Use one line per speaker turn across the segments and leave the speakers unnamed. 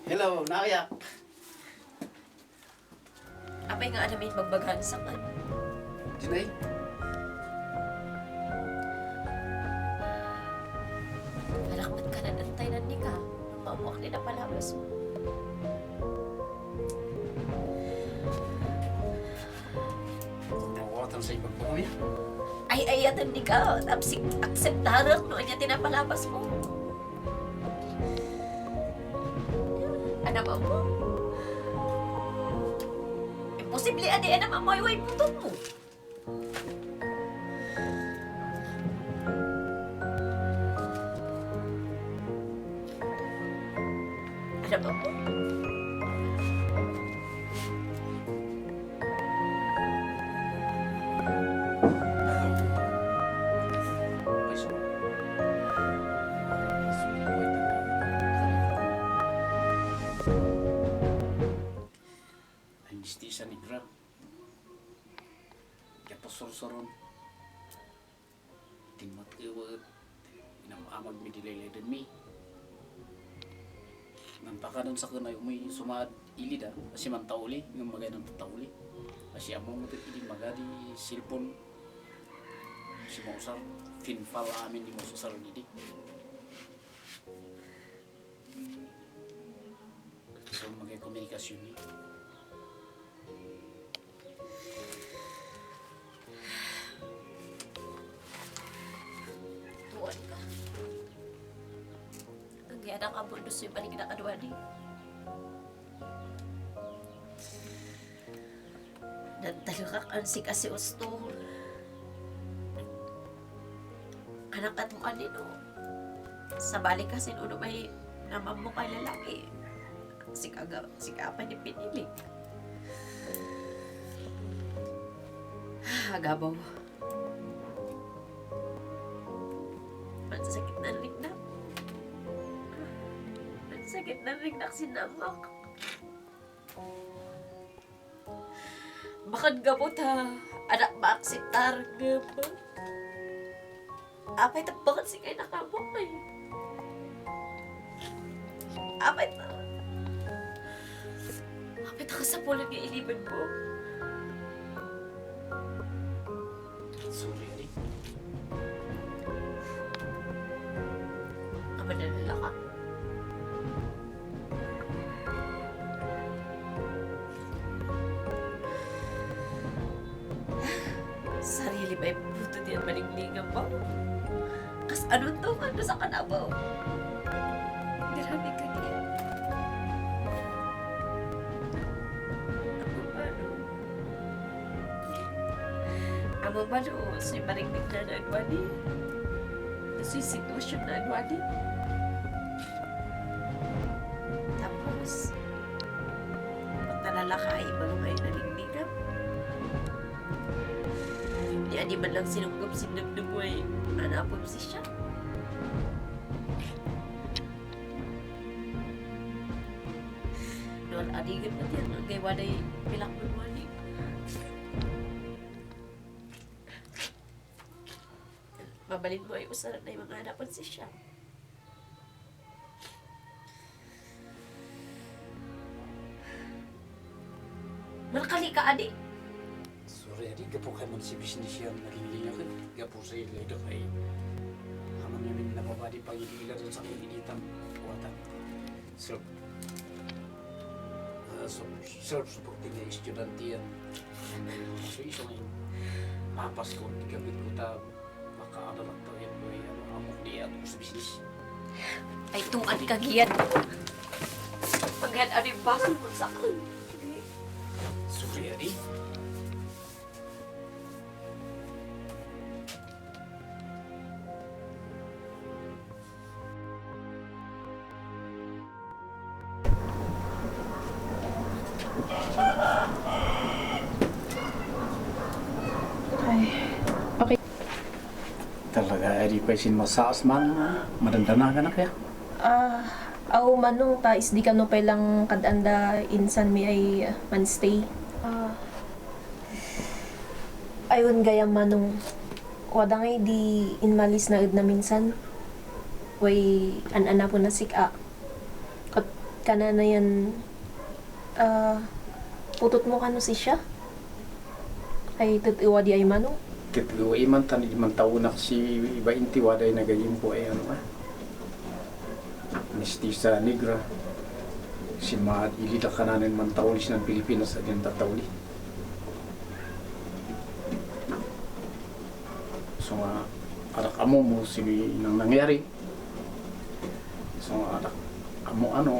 Hello, naayak.
Apay nga namin magbaghan sa kan.
Dinay.
Malakmat ka na nantay na ni ka. Mamuak din na palabas mo.
Nawawatan sa ibang pamilya.
Ay, ayatan ni ka. Akseptarak no niya tinapalabas mo. Ano ba mo? Imposible adi na mamoy-way puto mo. Ano ba mo?
Ay, so. Ay, mistisa ni Gra. Kaya pa sorsoron. Tingmat iwat. Inamamag mi dilay din mi. Nampaka doon sa kunay may sumad ilid kasi man tauli ng magay ng tauli kasi among mo ili magadi silpon si mausar finfal amin di mausar nidi so magay komunikasyon ni
Tuwan ka. Ang gaya ng abundos yung balik na kadwa di. Nagtalukak ang si kasi usto. Anak at mo kanino. Sa balik kasi uno may namamukay lalaki. Si kapa ni pinili. Gabaw. Ang sakit na rignak. Ang sakit na rignak sinamak. Bakit gabot ha? Anak maaksitar gaba. Apay ta bakit si kayo nakamukay? Apay ta kasapulan ng iliban mo.
sorry di
Kamadalala ka. Sarili ba yung puto diyan malinglingan pa? Kas anong to? Ano sa kanabaw? Grabe ka diyan. Amo ba no? Sa'yo maringlig na nagwani? Sa'yo sitwasyon na nagwani? Tapos, pag nalalakay, iba mga yung nalinglingan. Di man lang sinunggap sinagdug mo ay nanapon si siya. Noon, adigan na diyan. Ang gaywa na pilak mo mo ni. Mabalin mo ay usaran na yung mga hanapan si siya. Malakali ka, adi.
sorry di gapukan man si business yan naging gapo sa ilo ito kay hamon namin nababadi pag-ilila doon sa kaibigitan kuwatan self self-supporting na estudyante yan so iso ngayon mapas ko gamit ko ta makaadalak to yan ko amok di ato sa business
Ay, tuan kagiyan mo. Pagyan, ano yung baso mo sa akin?
sorry di
Okay.
talaga ay di pa sin masaas man madandana ka na kaya
Aw manong ta isdi ka no lang kadanda insan mi ay manstay. Ayun gaya manong wadangay di inmalis na id na minsan. Way an-ana po na sika. Kat kana na yan, putot mo kano si siya? Ay tutiwa di ay mano?
Tituloy man tani man taon na si iba inti waday nagayim po ay ano mestiza negra si maad ilita kananin man taulis ng Pilipinas at yung tatauli. So nga anak amo mo sini nang nangyari. So nga anak amo ano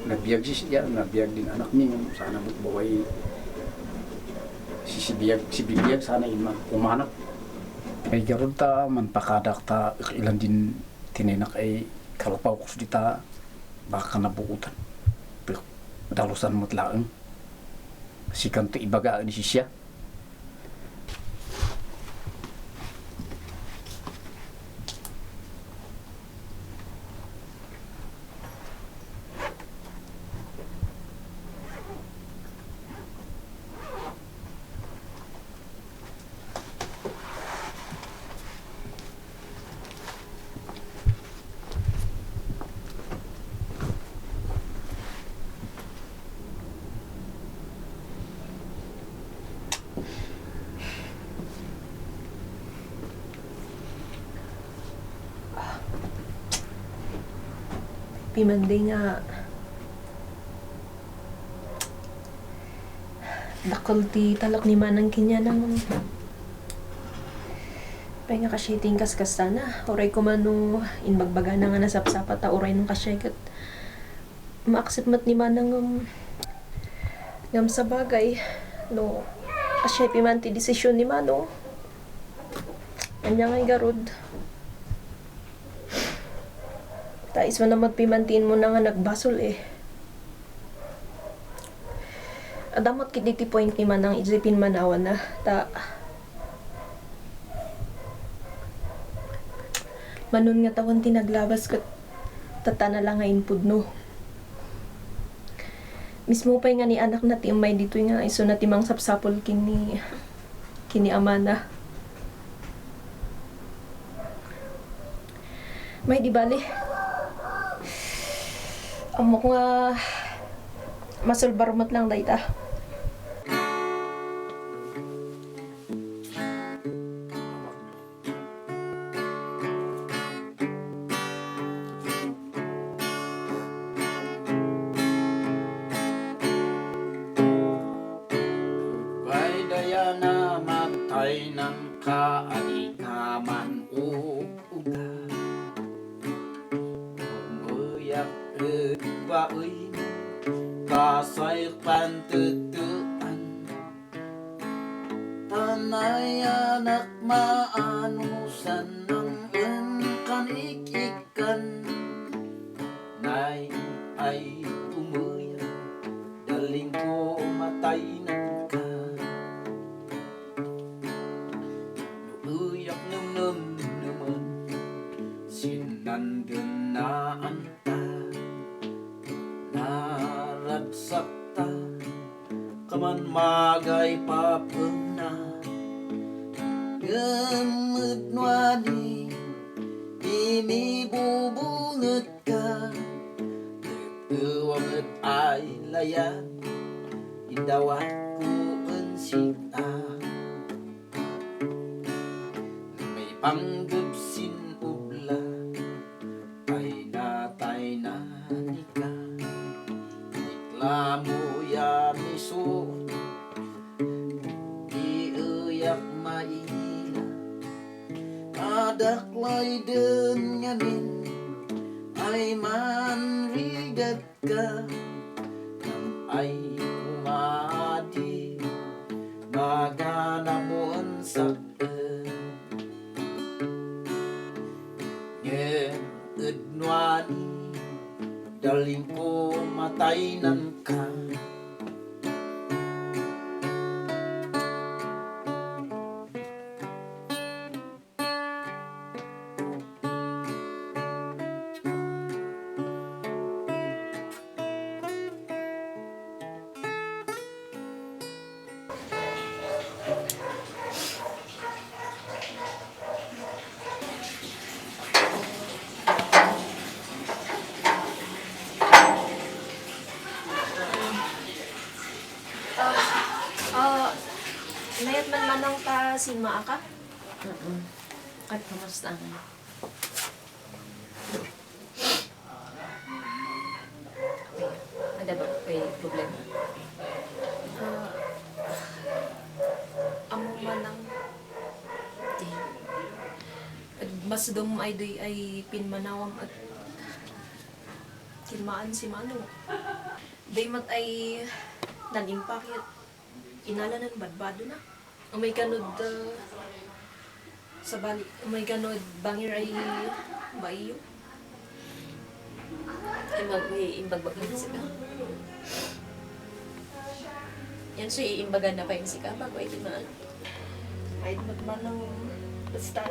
nabiyag siya, nabiyag din anak niya. Sana mo't baway si bibiyag sana man umanap. May garod ta, manpakadak ta, ilan din tininak ay kalapaw ko dita, baka nabukutan. Pero dalusan mo't laang. Si kanto ibaga ni siya.
Pimandi nga dakol ti talak ni manang kinya nang pay nga kasyiting kaskasta na oray ko man no inbagbaga na nga nasapsapa ta oray nung kasyay kat ma-accept mat ni manang ngam sa bagay no kasyay pimanti desisyon ni mano anya nga garod. Tais mo na magpimantiin mo na nga nagbasol eh. Adamot kititi point ni manang isipin manawan na. Manon nga tawon tinaglabas kat tata na lang nga inpud no. Mismo pa nga ni anak na may dito nga iso na timang sapsapol kini ama na. May di bali. Amo nga masulbarmat lang dayta.
Bay daya na matay ng kaanikaman o ugan. Umuyak baoy kasay pantutuan tanay anak maanusan ng kanik-ikan nay ay umuyak daling ko matay ng ka uyak num naman sinandun na anta naragsakta kaman magay papena gemut nwani imibubunget ka uwanget ay layan indawat ko ensita may panggapsin ubla ay natay na nika iklamo ya miso iuyak maila kadaklay den ngamin ay manrigat ka nang ay kumadi maganamon sa udnwani daling ko matay ng ka
ka sinmaa ka? At kamusta nga? Ada ba kay problema? Amo man ang mas dum ay pinmanawam at kinmaan si Mano. Daymat ay nanimpakit inalanan badbado na. Umay kanod sa bali, umay kanod bangir ay baiyo.
Ay mag-iimbagbagin sila. Yan so iimbagan na pa yung sika bago ay kinaan.
Ay magmanang basta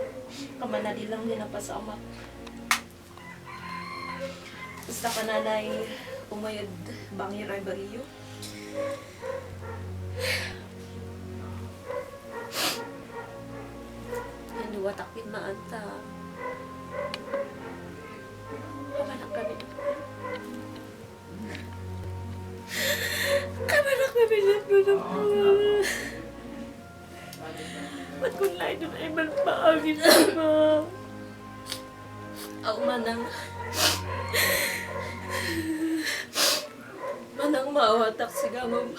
kamanali lang nila pasama. Basta kananay umayad bangir ay baiyo.
Yan duwatakpin maanta. Kamanak kami. Kamanak kami lang mo na po. Ba't kung lain doon ay malpaangin ba?
Ako manang maawatak si gamam.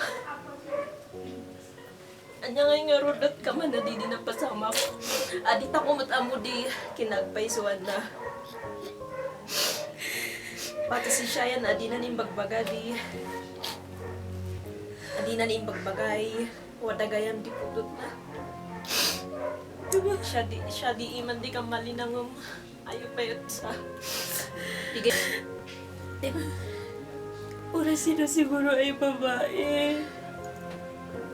Anya ngay nga rodot ka man na di na pasama ko. Adit ako matamo di kinagpaisuan na. Pati si Shayan adi na nimbagbaga di. Adi na nimbagbagay. Wadagayan di putut na. Siya di iman di ka malinangom. Ayaw pa yun sa... Tigay.
Ura sino siguro ay babae.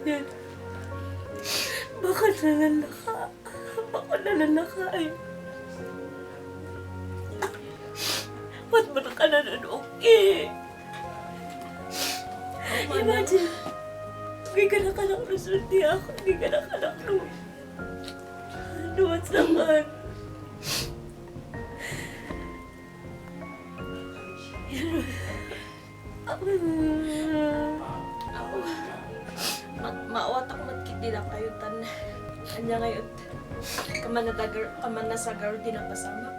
Yan. Baka nalalaka. Baka nalalaka ay. Ba't mo na ka nanunok eh? Imagine. Hindi ka na kanak nusulti ako. Hindi ka na kanak nuwat naman.
Ako. Maawatak matkiti lang kayo tan. Anya ngayon. Kaman na sa garo din ang pasama.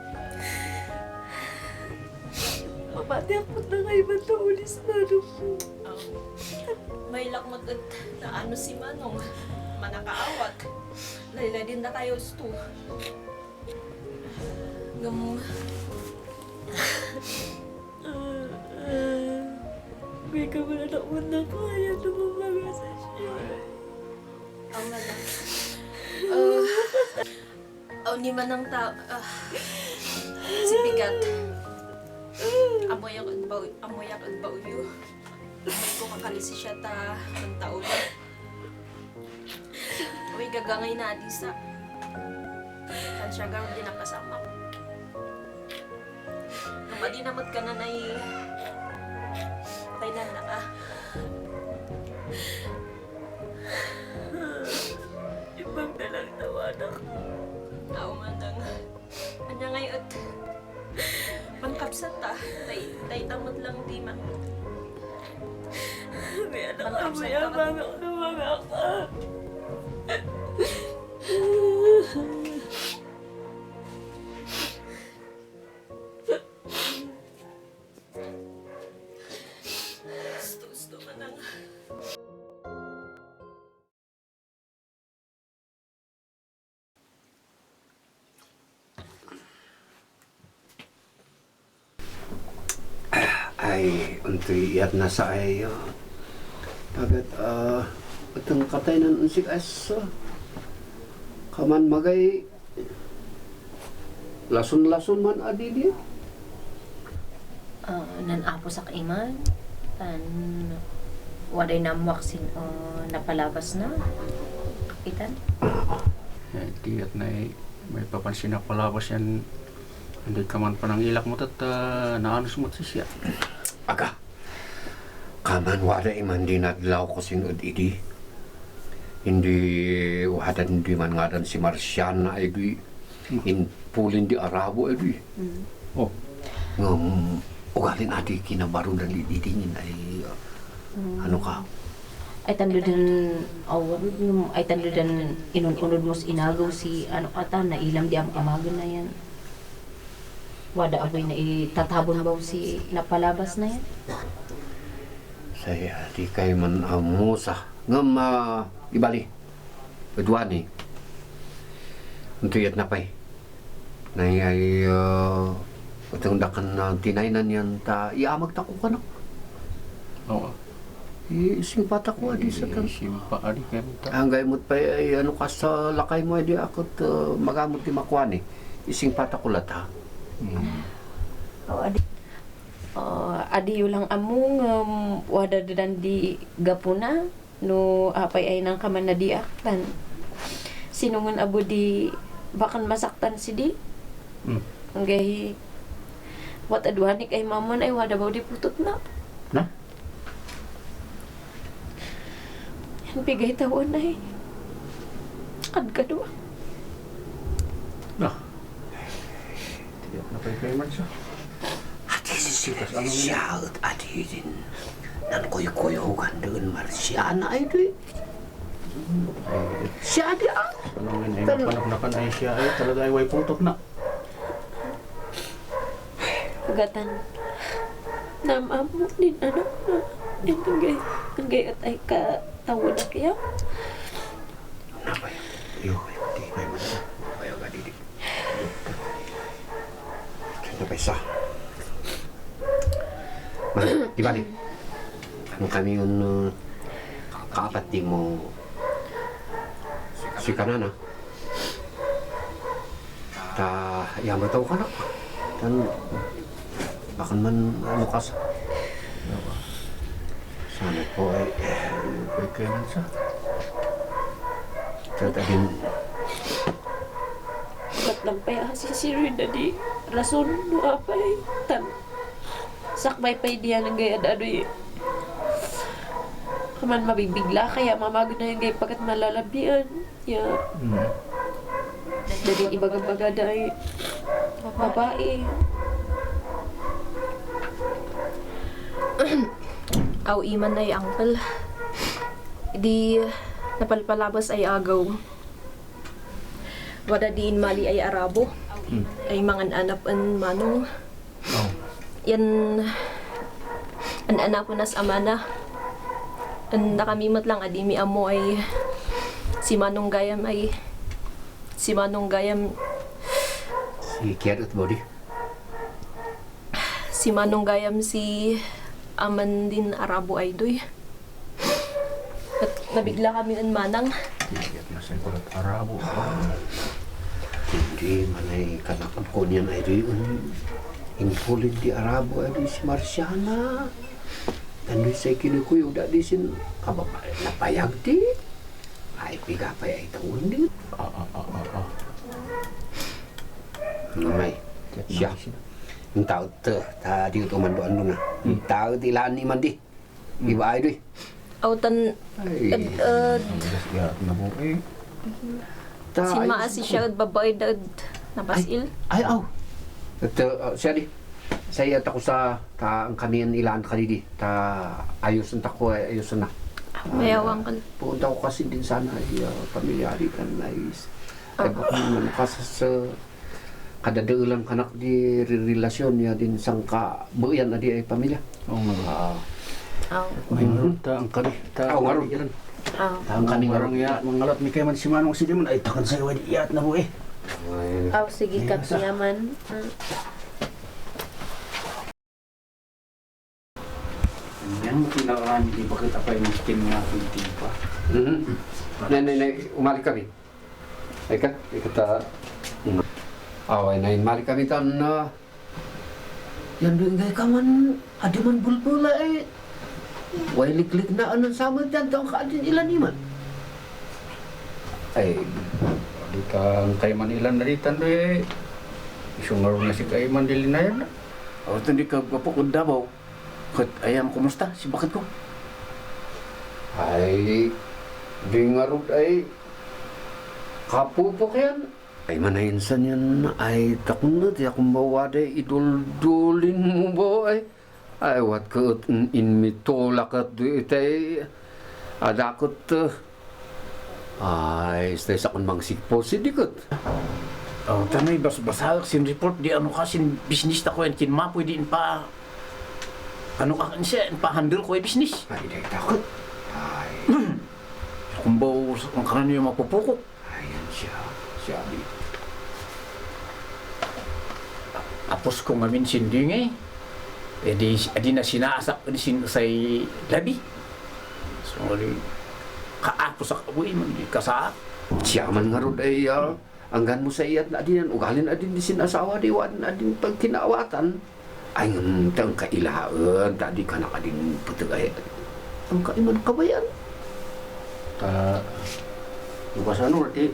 Mabati ako na kayo ba ito ulis manong ko?
May lakmot at na ano si Manong. Manakaawat. Lalila din na kayo sto.
May kamala na una kaya lumamaga sa siya.
Ang nada. Ni Manang si Bigat. Amoy ak agbaw yu. Amoy ko kakalisi siya ta ng taon. Uy, gagangay na adisa. Kan siya gawin din ang kasama. Kamadi namot ka na na'y Thailand na ka.
Ibang na lang tawanak.
Ako mandang. Kanya ngayon. Pangkapsat ta. Tay tamot lang di man.
May anak ka mo yabang ako na mga ka.
Gusto manang.
Ay, untuk iat nasa ayo. Kagat, itong katay ng unsik aso. Kaman magay, lason-lason man adi dia.
Nanapo sa kaiman, waday na waksin napalabas na. Kapitan?
Di at may papansin na palabas yan. Hindi ka man pa nang ilak mo tat naanos mo siya.
Aga, kaman wada iman di nadlaw ko sinod idi. Hindi wada hindi man ngadan si Marciana ay di pulin di Arabo ay di.
Oh,
Ugalin adi kinabaru dan didingin ay ano ka?
Ay tando din awar yung ay tando din inununod mo inagaw si ano kata na ilam di ang amagon na yan. Wada aboy na itatabon ba si napalabas na yan?
Saya di kay man amusa ngam ibali. Kedua ni. Untuk yat napay. Nay ay utundakan na tinainan yan ta iamag ta ko kanak.
Oo.
Simpata ko adi sa kan.
Simpa adi kay ta.
Ang gaymot pa ay ano ka sa lakay mo adi akot magamot ti makuan eh. Ising pata ko lata.
Oh, adi yulang among wada dan di gapuna no apay ay nang kaman na di aktan. Sinungan abo di bakan masaktan si di. Ang gay wat adwanik ay mamon ay wada baw di putot na.
Na?
Yan bigay tawon ay. Kadkadwa.
Nah. Tidak napay kay man siya.
Adi siya adi din. Nan koy-koyogan dengan Marsiana ay di. Siya adi
Panongin ay mapanak-nakan ay siya ay talaga ay way putok na.
Gatan. Namamo din anak na. Ang gay at ay katawad na kaya.
Napay. Yo, di kay man. Ayo ga di. Napay sa. Ibalik. Ano kami yung kaapat di mo si Kanana. Ta, yang tahu ka na. Dan bahkan man lukas. Sana po ay
Kay man siya.
din
Ba't lang pa si Siri na di rason no apay tan. Sakbay pa diyan ang gaya adoy. Kaman mabibigla kaya mamagod na yung gay pagkat malalabian. Ya. Jadi ibaga-baga dahil babae.
Aw iman ay angkel. Di napalpalabas ay agaw. Wada diin mali ay Arabo. Ay mangan anap an manong.
Oh.
Yan an anak ko nas amana. An nakamimot lang adimi amo ay si Manong Gayam si
Kiat body.
Si Manong Gayam si aman din Arabo ay doy. At nabigla kami ang manang.
Kiat na sa kurat Arabo.
Hindi man ay kanakap ko niyan ay di inpulid di Arabo ay di si Marsiana. Tandoy sa kinukuy udah di sin napayag di. Ay pigapay ay tawon di. Namay. Siya. Yung tao te, tadi ito man doon doon na. Tao tilaan ni man di. Iba ay di.
Autan
Ya na po eh.
si Maa si siya babae dad napasil.
Ay, aw. Ito, siya di. Saya tako sa ang kanian ilaan ka di. Ayos ang tako, ayos na.
Mayawang kal.
Punta ko kasi din sana ay pamilyari kan ay baka naman kasi sa kadadaulan kanak di relasyon niya din sang kabuyan na di ay pamilya.
Oo nga.
Aw.
Mayroon ta ang kani.
Aw, nga ron.
Aw.
Ang kaning
Parang ya mangalat mi kay man si Manong si Dimon ay takan sa wadi iyat na po eh.
Aw sige kat yaman.
Yan mo kinakarami di ba kita pa yung skin nga kunti pa.
Nay, umalik kami. Ay ka, ikata. Away na malik kami tan na. Yan din gay ka man, adi man bulbula eh. Way liklik na anong sama dyan taong kaadin ilan iman.
Ay, di ka ang kay Manilan na ditan eh. Isungaro na si kay Mandili na yan. O ito di ka kapukod Davao. Kat ayam kumusta si bakit ko?
Ay, di nga rod ay kapupok yan. Ay manainsan yan ay takuna di akong bawade idol-dulin mo ba ay. Ay wat ka in mitolak at di itay Adakot ay stay sa kunbang sigpo si dikot.
Oh, tanay bas-basag sin report di ano ka sin business ta ko yan kin ma pwede pa ano ka kan siya pa handle ko yung business.
Ay, di takot. Ay,
Kung ba ang kanan yung mapupukok.
ayan siya. Siya di.
Apos ko ngamin sinding eh di na sinasak ni say labi. So, kaapos sa kabuhi man di kasaak.
Siya man nga ron ay anggan mo sa iyat na adinan. Ugalin adin di sinasawa di wan adin pag kinawatan. Ay ang kailaan. Tadi ka na kadin patagay. Ang kaiman kabayan. Bukas ano rin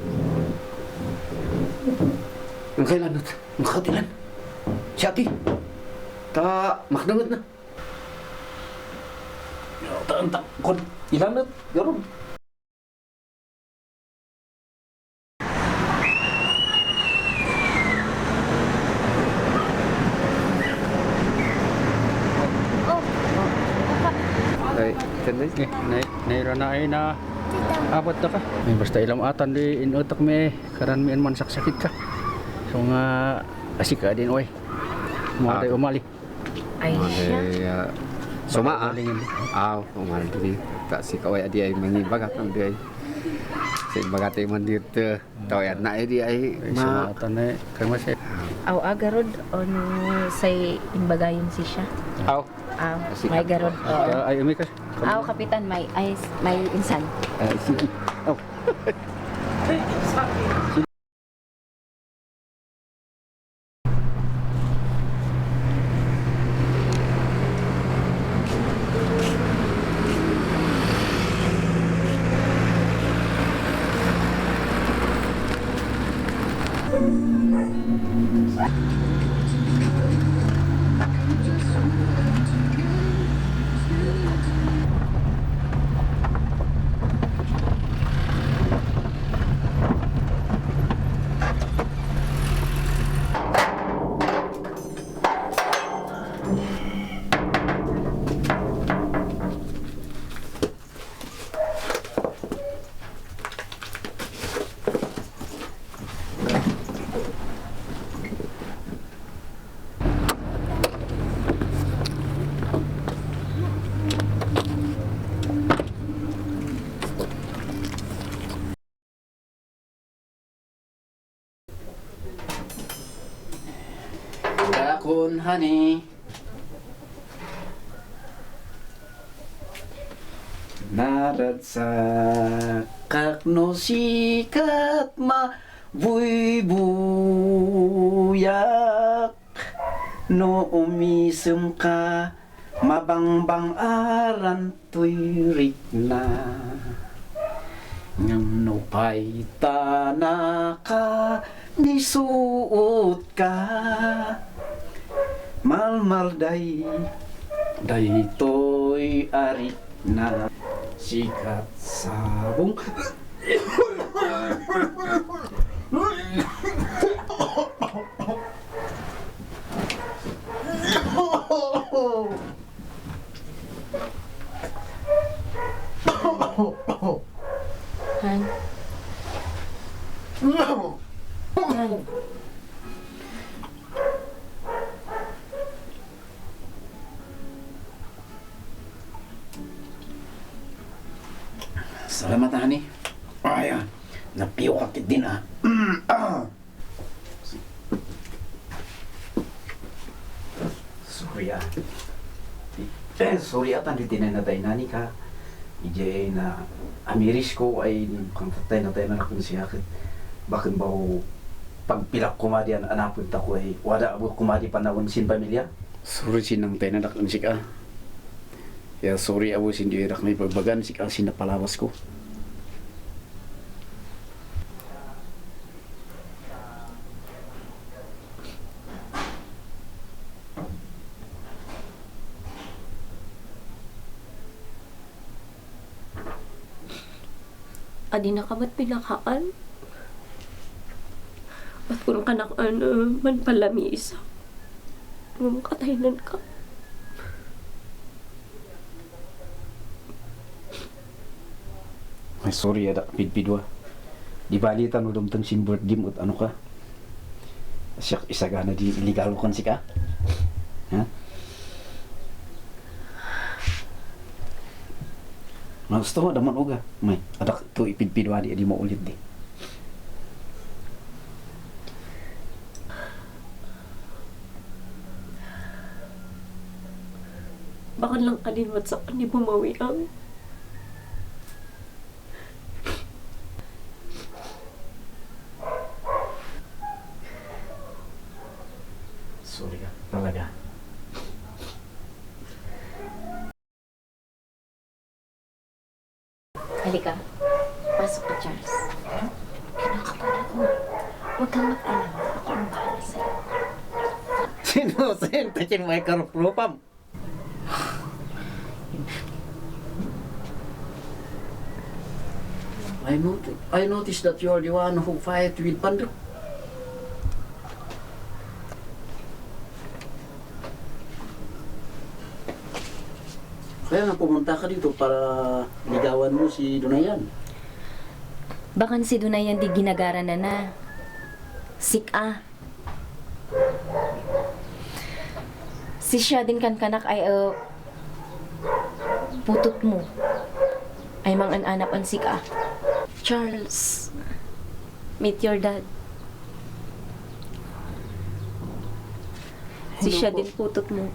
ang kailan at ang kautilan. Siya ti. Makdangat na.
Tak kon ilang na garon.
Ay, tanay. Naira na ay na abot na ka. May basta ilang atan di inutak me karan mi man saksakit ka. So nga asik ka din oy. Mo tay umali.
Ay, siya.
Ay, suma
Palingin di.
umali din. Tak si kawai adi ay mangibagat ang di ay. Si bagate man dito. Tawayan na ay di ay
Ay sa atan ay kay mas
Aw agarod ono say imbagayon si siya.
aw.
Aw may garod.
Ay umi ka.
Aw kapitan may may insan.
Ay sige. Aw.
Dakon honey. Narad sa kakno sikat ma buyak no umisem ka mabangbang aran tuirik na ngam no paita na ka nisuot ka malmal day toy arik na sikat sabong
Han. Han.
salamat na honey. Ayan, napiyo ka kit din Sorry sorry atan di tinanatay nani ka. Ije na amiris ko ay kung tatay na tayo na nakunsiyakit. Bakit ba pagpilak kumadian anapon ta ko ay wala abo kumadi panawon sin pamilya? Sorry sinang tayo na nakunsika. Ya sorry abo sindi irak may pagbagan si kasi napalawas ko.
Adi na ka ba't pinakaan? Ba't kung kanakaan man palami isa? Mamukataynan ka.
Ay, sorry ada pidpidwa. Di balitan udom tang simbert dim ut ano ka. Siya isagana di illegal kan si ka. Ha? Gusto mo daman uga. May ada tu ipidpidwa di mo ulit di.
Baka lang kalimot sa kani bumawi ang.
Sorry ka, talaga.
Halika. Pasok ka, Charles. Kinakabahan ako. Huwag kang mag-alala. Ako ang bahala sa'yo.
Sino sen takin may karupam.
I noticed that you are the one who fight with Pandro. Kaya nga pumunta ka dito para ligawan mo si Dunayan.
Bakan si Dunayan di ginagara na. Sika. Si siya din kan kanak ay putot mo. Ay mang ananap ang sika. Charles, meet your dad. Si siya din putot mo.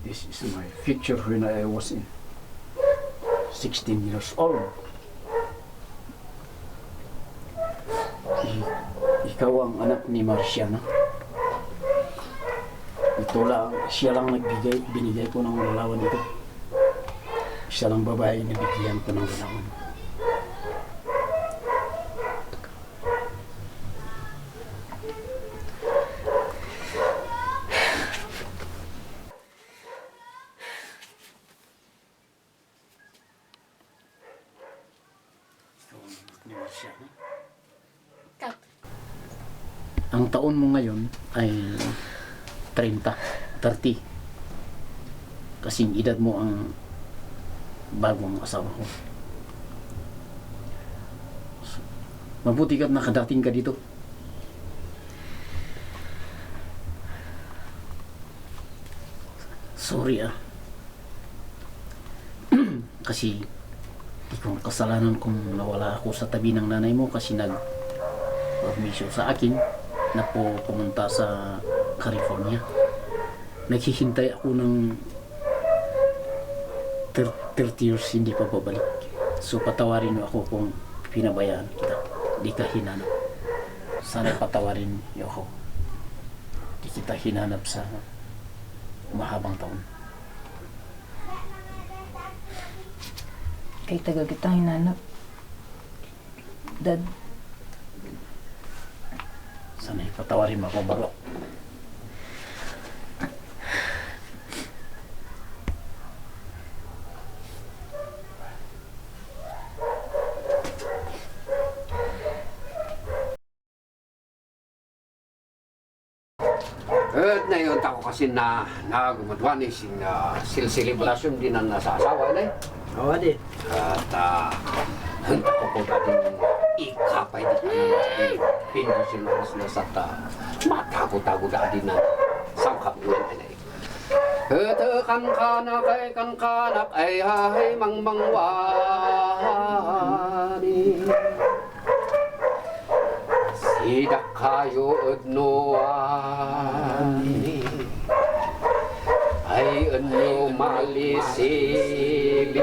This is my picture when I was 16 years old. Ikaw ang anak ni Marciana. Siya lang binigay ko ng larawan ito. Siya lang babae na bigyan ko ng larawan. Ang taon mo ngayon ay 30. Kasing edad mo ang bagong asawa ko. Mabuti ka't nakadating ka dito. Sorry kasi di ko kasalanan kung nawala ako sa tabi ng nanay mo kasi nag-permission sa akin na pumunta sa California. Naghihintay ako ng 30 years hindi pa babalik. So patawarin mo ako kung pinabayaan kita. Di ka hinanap. Sana patawarin niyo ako. Di kita hinanap sa mahabang taon.
Kay taga kita hinanap. Dad,
Sana patawarin mo ako bago.
Na yun tako kasi na gumadwa ni silseleblasyon din ang nasa asawa na
Oo, adi.
At handa ko po natin ikapay di ka naman hindi sinulas na sa matago-tago na din na sangkap nyo na eh. Kanak ay hahay mangmangwani sidak kayo udnuani ay enyo malisibi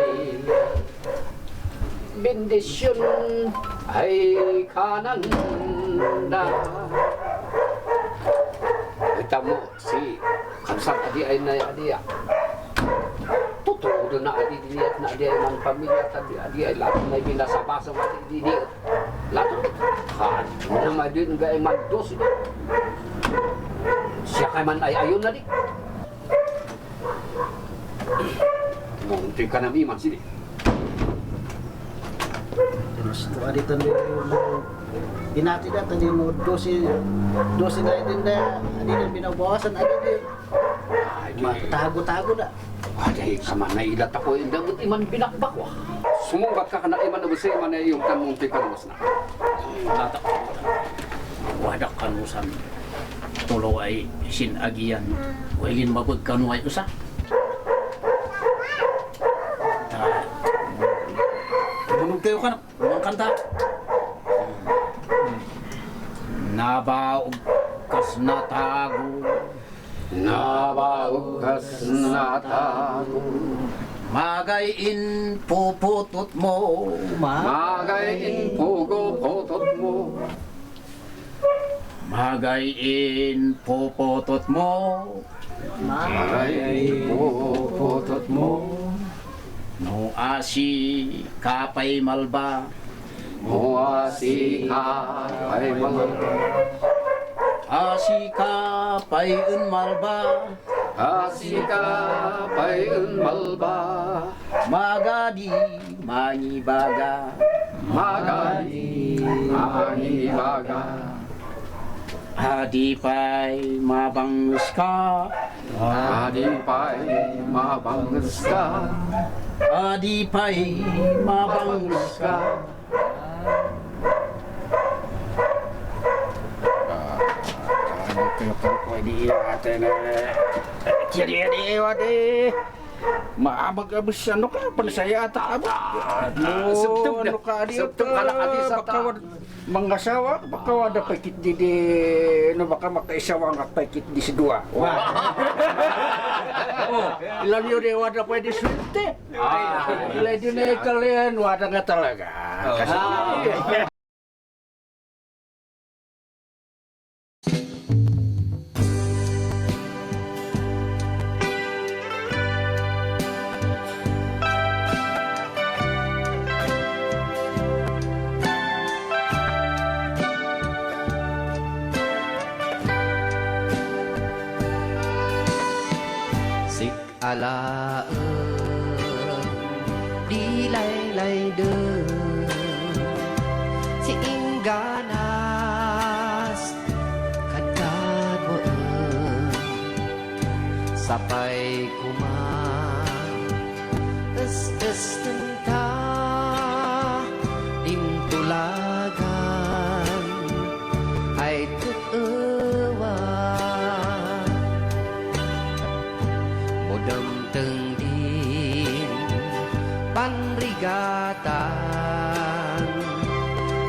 bendisyon ay kananda kita mo si kamsat adi ay na adi ya totoo na adi dilihat na adi ay man pamilya tadi adi ay lahat na binasabasa wadi didi lahat kan nama din ga ay magdos siya kay man ay ayon na di Munti ka na iman sini.
Terus tu ada tadi dinati dah tadi mau dosi dah din dah ada din binabawasan ada din. Tago dah.
Ada kamana ilat ako yung dapat iman pinakbak wah. Sumungkat ka na iman na basi iman na yung munti ka na na.
Lata ko. Wadak kanusan. Tulo ay sinagian. Wailin mabag kanu ay usa. Bunog kayo ka na. Buwang kanta. Nabaog kas natago.
Nabaukas na tago.
Magayin puputot mo.
Magayin pugo potot mo.
Magayin puputot mo.
Magayin puputot mo.
No asi kapay malba.
Muasi ka ay malba.
Asi kapay malba.
Asika payun malba.
Magadi manibaga.
Magani manibaga.
Hadipay mabangus ka.
Adipay mabangus ka.
Hadipay mabangus ka.
Pwede natin kiri-kiri maabag-abis ano ka pansaya ata abag
Subtub na.
ano ka di
Subtub ka na kadi sa
baka mga asawa baka wada pakit di no baka makaisawa nga pakit di si dua ilan yun eh wada pwede sulte ilan yun eh kalian wada nga talaga kasi
ala đi lay đường si ganas kadad mo sapay kumang tenta tulagan ay tuwa modam teng din panrigatan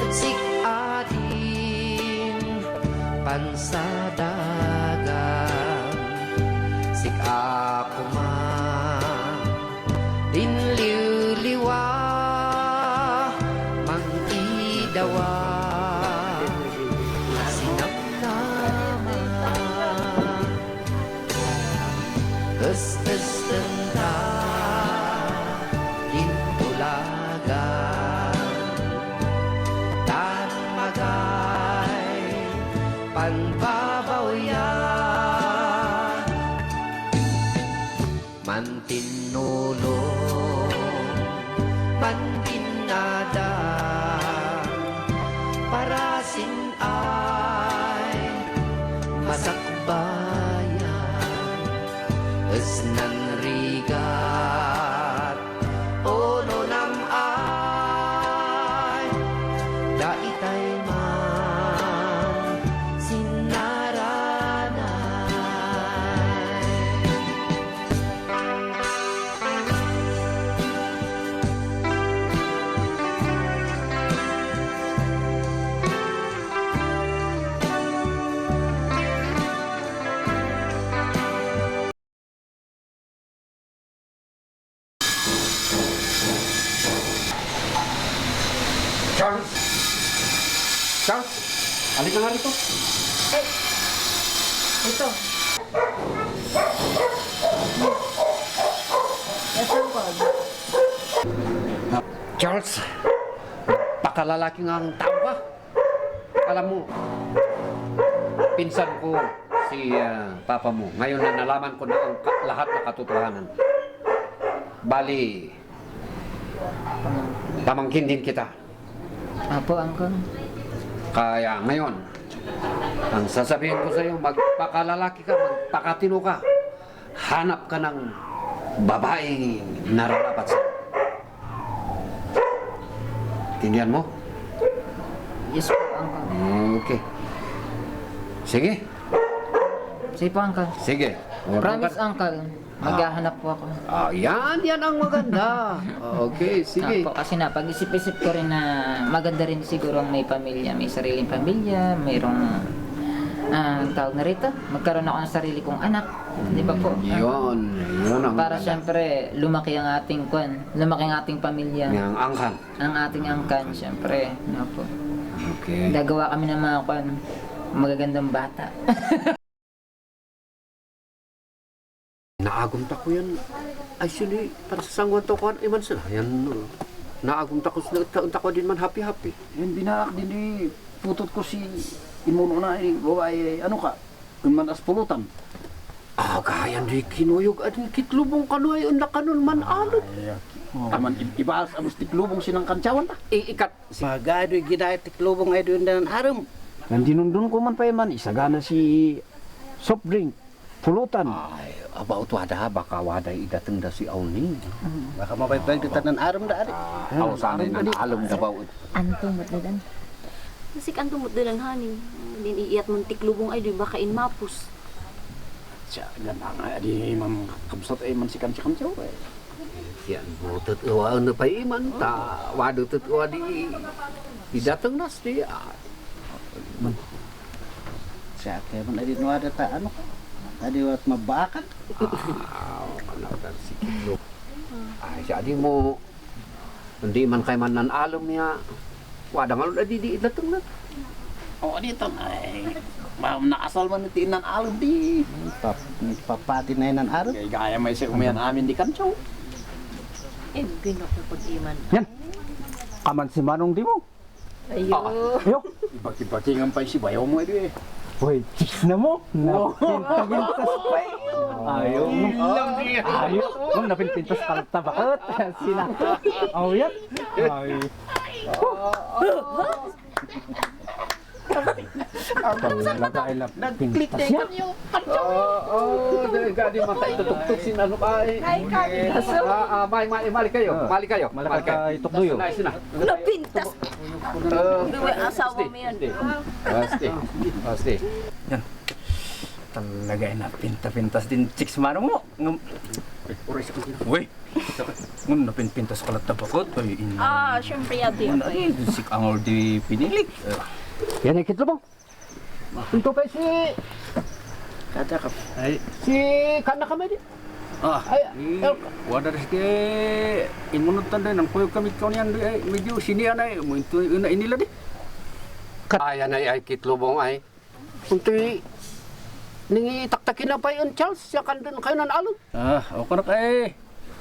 sik adin pansadagan sik ako man dinliw-liwa mangidawa sinapnama tenta tulagan tan magay panbabawya mantinulong mantinada parasin ay masakbayan esnan rigat ono nam ay daitay man sinaranay
Charles! Charles! Halika nga rito.
Ito. Nasaan ko?
Charles! Pakalalaking ang tao ka. Alam mo, pinsan ko si Papa mo. Ngayon na nalaman ko na ang lahat na katotohanan. Bali, pamangkin din kita.
Apo, Uncle.
Kaya ngayon, ang sasabihin ko sa iyo, magpakalalaki ka, magpakatino ka. Hanap ka ng babaeng nararapat sa'yo. Tindihan mo?
Yes po, Uncle.
Okay. Sige.
Sige po, Uncle.
Sige.
Promise, Uncle. Maghahanap po ako.
Yan ang maganda. Okay, sige.
Apo, kasi napag-isip-isip ko rin na maganda rin siguro ang may pamilya. May sariling pamilya, mayroong tawag na rito, magkaroon ako ng sarili kong anak. Di ba po?
Yun ang
Para
maganda.
siyempre, lumaki ang ating lumaki ang ating pamilya.
Yang angkan.
Ang ating angkan, siyempre. Ano po.
Okay.
Gagawa kami ng mga magagandang bata.
Naagumta ko yan. Actually, para sa sangwan to ko, iman sila. Yan, naagumta ko sila. Kaunta ko din man happy-happy.
Yan binaak din ni putot ko si imuno na babae ano ka, man as pulutan.
Kayan di kinuyog at kitlubong kanuay ang nakanon man alot.
Taman ibahas ang tiklubong sinang kantsawan ta.
Ikat.
Magado gidaya tiklubong ay doon dan aram.
Nandinundun ko man pa man isagana si soft drink, pulutan.
Ay, about wada baka wada idateng da si Auni.
Baka mapay-pay tanan aram da ari.
Aw sa amin ang alom da baud.
Antong matladan. Kasi kanto mo dalang haning. Din iiyat mong tiklubong ay di baka in mapus.
Siya ganda nga di man kabsat ay man si kantsaw.
Yan mo tatuwa na pa iman ta wado tatuwa di idateng nas di.
Siya kaya man ay no ada ta ano. Tadi wat mabakan.
Ano dan si Kitlo. Ay siya di mo hindi man kay man nan alom niya. Wada nga di idateng na.
Dito ay naasal man ti nan alom di.
Papati na nan aram.
Kay gaya may siya umayan amin di kantsaw.
Ginok na pag-iman.
Yan. Kaman si Manong di mo.
Ayo.
Ibaki-bakingan pa si bayaw mo ito eh.
Hoy, chicks na mo. Napintas pa eh. Ayaw mo. Ayaw. Mong napintas kalta bakit? Sila. Oh, yan. Ay. Lagay na pintas niya.
Gadi mata itutuktuk sin ano ka eh. Mali kayo.
Malaki tukduyo.
Napintas. Duwe asawa mo yan.
Pasti.
Yan. Talaga na pintas din chicks mano mo. Uy. Ngun napintas kalat tabakot.
Syempre yati.
Sik angol di pinilik.
Yan ay kitlo mo. Ito pa si
Kata ka.
Ay.
si kana kami di.
Wada rin ke imunod tanda ng kuyog kami kaw niyan ay medyo sinian ay mo ito inila di.
Kaya na ay kitlubong ay. Unti ningi taktakin na pa yun Charles. Siya kandun kayo nan alon.
Okay na kay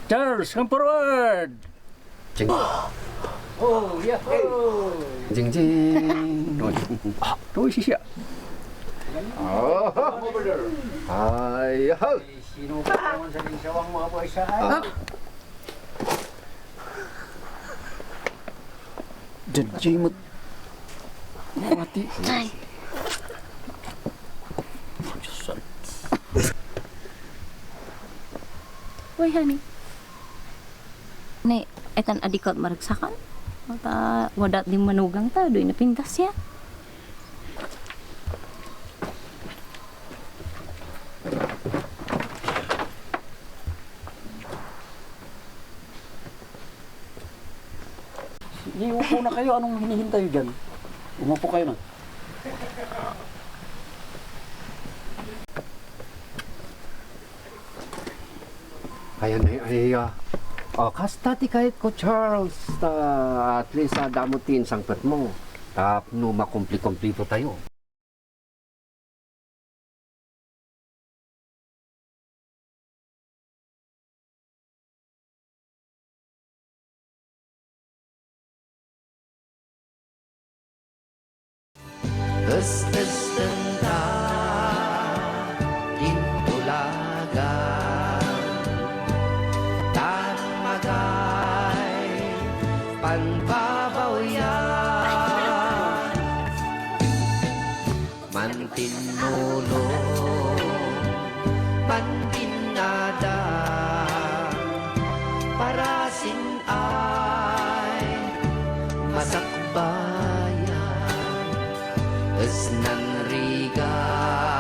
Charles, come forward.
Jing.
Oh, yeah.
Jing jing.
Tuloy siya.
Ay, ho.
Sino ka naman sa sawang mga boy sa
Jimot. Mati.
Uy, honey. Nih, etan adikot maragsakan. Mata wadat di manugang ta, doy napintas ya.
Upo na kayo, anong hinihintay dyan? Umupo kayo na.
Ayan ay kasta ti kahit ko Charles at least damutin sang pet mo tapno makumpli-kumplito tayo.
Din Bulaga, man tinulong man tinada parasin ay masakbayan es nan riga